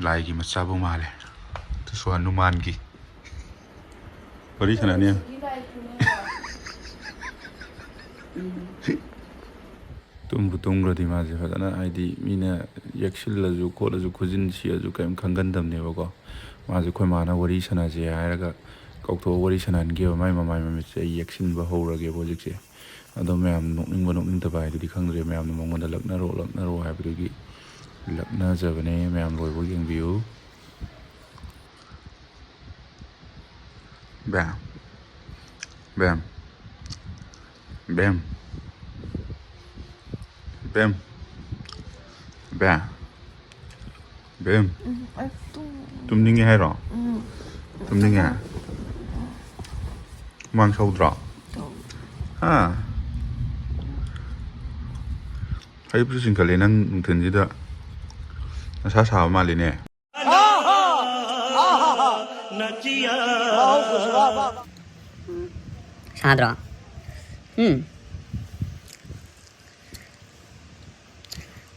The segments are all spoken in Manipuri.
ꯂꯥꯏꯒꯤ ꯃꯆꯥꯕꯨ ꯃꯥꯜꯂꯦ ꯑꯗꯨꯁꯨ ꯍꯅꯨꯃꯥꯟꯒꯤ ꯋꯥꯔꯤ ꯁꯥꯟꯅꯅꯤ ꯇꯨꯝꯕꯨ ꯇꯨꯝꯈ꯭ꯔꯗꯤ ꯃꯥꯁꯦ ꯐꯖꯅ ꯍꯥꯏꯗꯤ ꯃꯤꯅ ꯌꯦꯛꯁꯤꯜꯂꯁꯨ ꯈꯣꯠꯂꯁꯨ ꯈꯨꯖꯤꯟ ꯁꯤꯑꯁꯨ ꯀꯔꯤꯝ ꯈꯪꯒꯟꯗꯕꯅꯦꯕꯀꯣ ꯃꯥꯁꯦ ꯑꯩꯈꯣꯏ ꯃꯥꯅ ꯋꯥꯔꯤ ꯁꯥꯟꯅꯁꯦ ꯍꯥꯏꯔꯒ ꯀꯧꯊꯣꯛꯑ ꯋꯥꯔꯤ ꯁꯥꯟꯅꯍꯟꯒꯦꯕ ꯃꯥꯏ ꯃꯃꯥꯏ ꯃꯃꯤꯠꯁꯦ ꯑꯩ ꯌꯦꯛꯁꯤꯟꯕ ꯍꯧꯔꯒꯦꯕ ꯍꯧꯖꯤꯛꯁꯦ ꯑꯗꯣ ꯃꯌꯥꯝ ꯅꯣꯛꯅꯤꯡꯕ ꯅꯣꯛꯅꯤꯡꯗꯕ ꯍꯥꯏꯗꯨꯗꯤ ꯈꯪꯗ꯭ꯔꯦ ꯃꯌꯥꯝꯅ ꯃꯉꯣꯟꯗ ꯂꯛꯅꯔꯣ ꯍꯥꯏꯕꯗꯨꯒꯤ ꯂꯛꯅꯖꯕꯅꯦ ꯃꯌꯥꯝ ꯂꯣꯏꯕ ꯌꯦꯡꯕꯤꯌꯨ ꯕꯦꯝ ꯕꯦꯝ ꯕꯦꯝ ꯕꯦꯝ ꯕꯦꯝ ꯕꯦꯝ ꯇꯨꯝꯅꯤꯡꯉꯦ ꯍꯥꯏꯔꯣ ꯇꯨꯝꯅꯤꯡꯉꯦ ꯍꯨꯃꯥꯡ ꯁꯧꯗ꯭ꯔꯣ ꯍꯥ ꯐꯩꯖꯨꯞꯁꯨ ꯆꯤꯡꯈꯠꯂꯦ ꯅꯪ ꯅꯨꯡꯊꯤꯟꯁꯤꯗ ꯅꯁꯥ ꯁꯥꯕ ꯃꯥꯜꯂꯤꯅꯦ 사드라.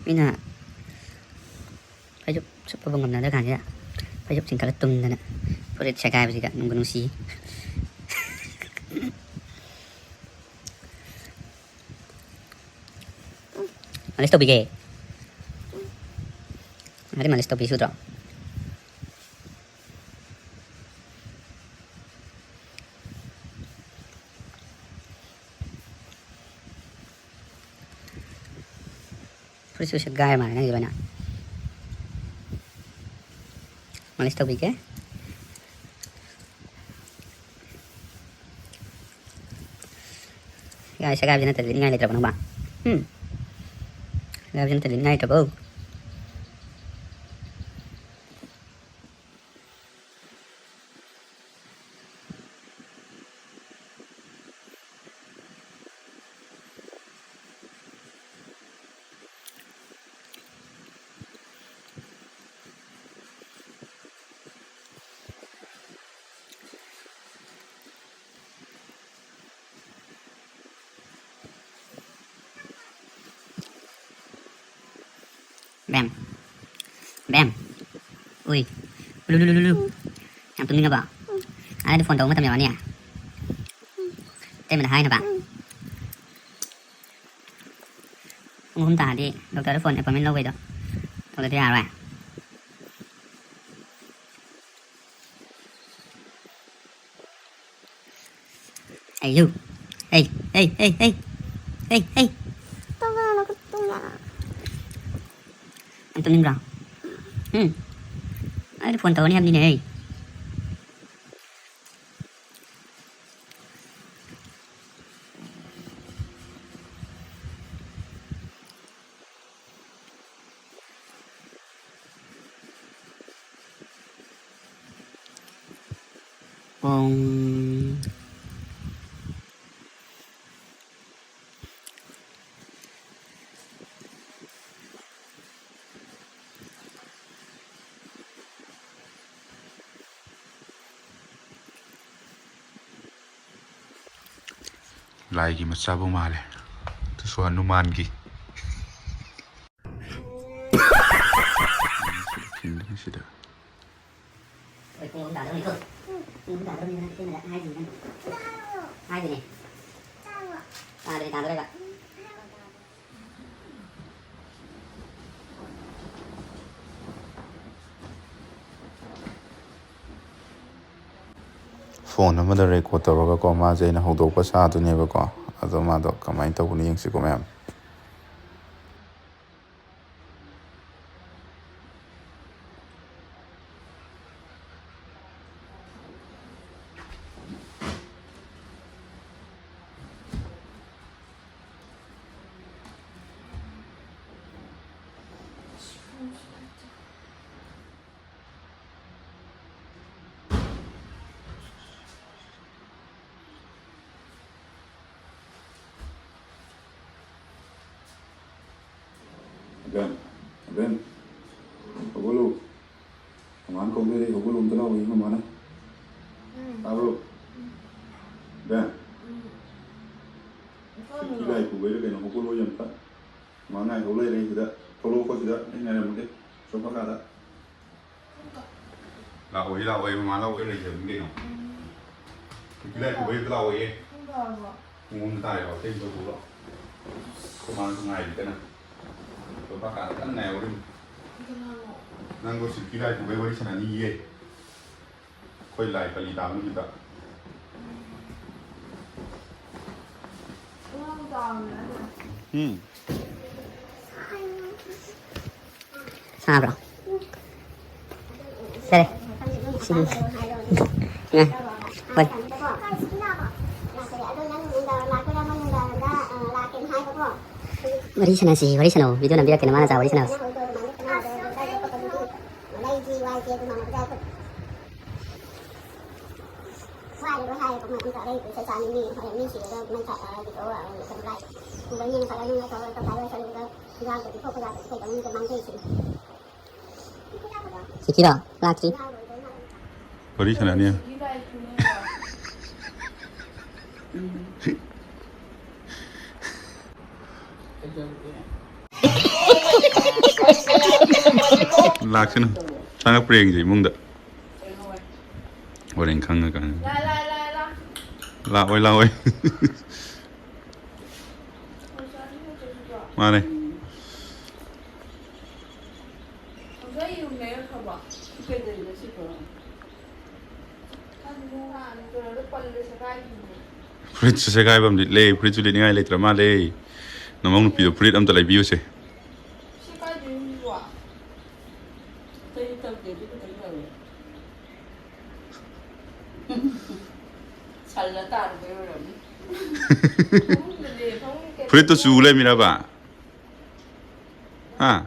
Mina phải giúp super bông ngầm nào đó cả vậy. Phải giúp chính cả tum nè. Phải để chạy gai gì cả, nung xí. Malis to bige. Hari malis to bisu dro. Phải susah gai mà cái gì vậy nè. Malis to bige. Gai sa gai jana tadi ngai letra bang. Gai jana tadi ngai to bau. Bam. Bam. Ui. Lu. Yang tuning apa? Ada phone tahu macam mana ni? Tapi mana hai na ba? Hôm ta đi, doctor phone appointment lâu vậy đó. Tôi đi à rồi. Hey you. Hey. Anh tuning rồi. Ada phone tahu ni em đi nè. Bông. ꯂꯥꯏꯒꯤ ꯃꯆꯥꯕꯨ ꯃꯥꯜꯂꯦ ꯑꯗꯨꯁꯨ ꯍꯅꯨꯃꯥꯟꯒꯤ ꯁꯤꯗ ꯐꯣꯟ ꯑꯃꯗ ꯔꯦꯀꯣꯔꯠ ꯇꯧꯔꯒꯀꯣ ꯃꯥꯁꯦ ꯑꯩꯅ ꯍꯧꯗꯣꯛꯄ ꯁꯥꯗꯨꯅꯦꯕꯀꯣ ꯑꯗꯣ ꯃꯥꯗꯣ ꯀꯃꯥꯏꯅ ꯇꯧꯕꯅꯣ ꯌꯦꯡꯁꯤꯀꯣ ꯃꯌꯥꯝ Ben, hogolo. Kaman kong beri hogolo umtala wi mana? Tabro. Ben. Kilai ku beri kena hogolo yang tak. Mana hogolo ini sudah, kalau kau sudah ini ada mungkin. Coba kata. Laway mà laway này giờ cũng đi nào. Cái này của cái laway ấy. Muốn tài vào thêm cho tú đó. Không ăn trong ngày thì cái này. Tôi bắt cả cái này đi. Năng có sự kỳ lạ của cái sản phẩm gì quay lại cái đám như vậy. Sao bro? Đây đây. Xin. Nè. Quay. Wari sana video nampira kena mana wari sana. Sikira, laki. Wari sana ni. Lạc xin sang cái preng gì mong đợi ở đây khăng cái la ơi mà đây Frit sẽ gai bầm dit lê Frit đi ngay lê trama lê nó mong bị Frit âm ta lại view sẽ Frit su lê mira ba ha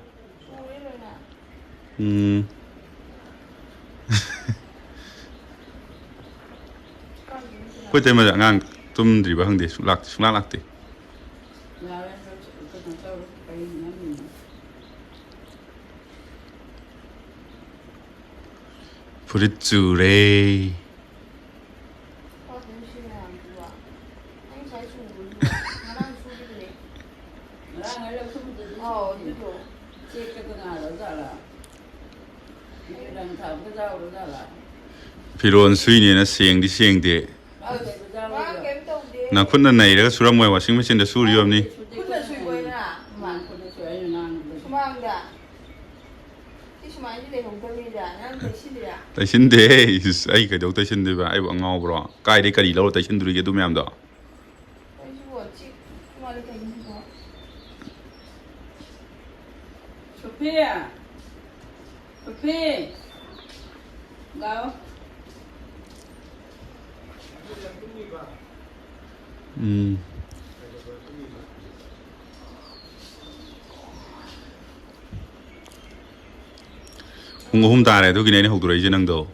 Quay tên mà dạng ngang tum gì bà hưng để xuống lạc thì Frit su lê Piron suy này nó xiềng đi nào khuất lần này đó sura mồi washing machine đã suri om ni tay xin thế ai cái đâu tay xin đấy bà ai bảo ngao bro cái đấy cái gì lâu tay xin đuổi cái tụi em đó Sophia Gao hôm ta này tôi cái này học tụi đấy chứ năng đâu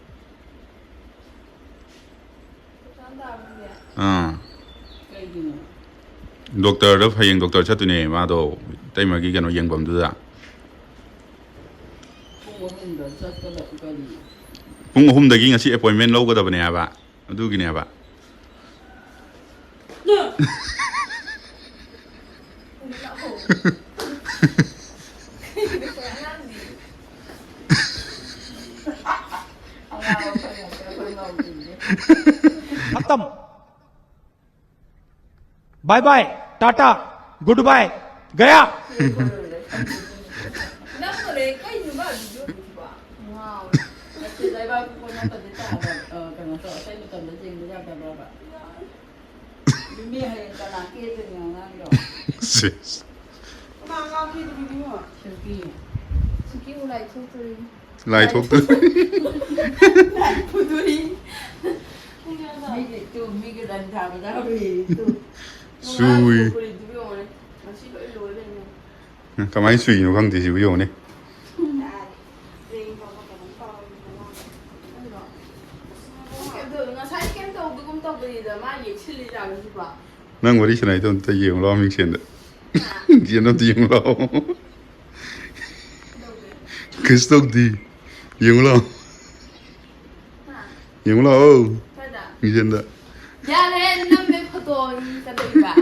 doctor đó phải doctor chắc tụi này mà đâu tay mà cái nó yên bầm được à hôm đó cái ngày appointment lâu có đâu này à bà tôi cái này à bà खत्म bye bye tata goodbye गया lại thuốc tư xui cái máy xui nó không thể chịu dùng này năng vào đi chỗ này tôi thấy dùng lo mình xem đấy chỉ nó dùng lo cái stock đi dùng lo mình xem đấy Ya lên năm mươi photo ta đây bà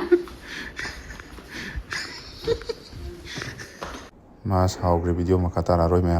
mà sau cái video mà cắt ra rồi mày